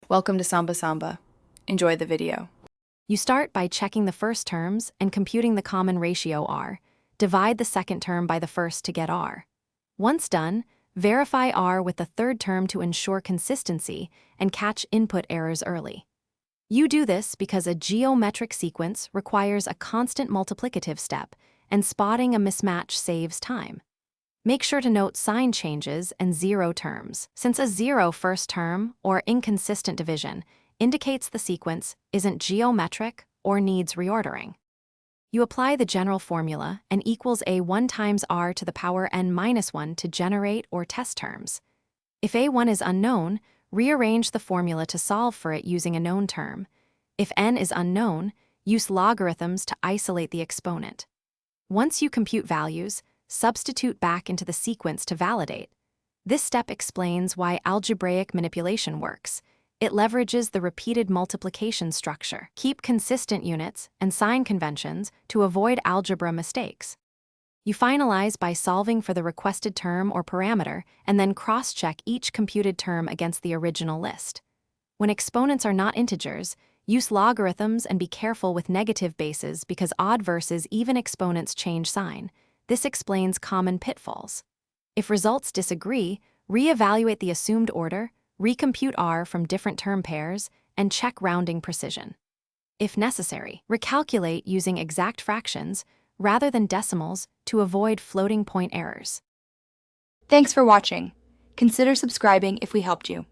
Welcome to Samba Samba. Enjoy the video. You start by checking the first terms and computing the common ratio r. Divide the second term by the first to get r. Once done, verify r with the third term to ensure consistency and catch input errors early. You do this because a geometric sequence requires a constant multiplicative step, and spotting a mismatch saves time. Make sure to note sign changes and zero terms, since a zero first term or inconsistent division indicates the sequence isn't geometric or needs reordering. You apply the general formula and equals a1 times r to the power n minus 1 to generate or test terms. If a1 is unknown, rearrange the formula to solve for it using a known term. If n is unknown, use logarithms to isolate the exponent. Once you compute values, substitute back into the sequence to validate. This step explains why algebraic manipulation works. It leverages the repeated multiplication structure. Keep consistent units and sign conventions to avoid algebra mistakes. You finalize by solving for the requested term or parameter and then cross-check each computed term against the original list. When exponents are not integers, use logarithms and be careful with negative bases because odd versus even exponents change sign. This explains common pitfalls. If results disagree, reevaluate the assumed order, recompute r from different term pairs, and check rounding precision. If necessary, recalculate using exact fractions rather than decimals to avoid floating point errors. Thanks for watching. Consider subscribing if we helped you.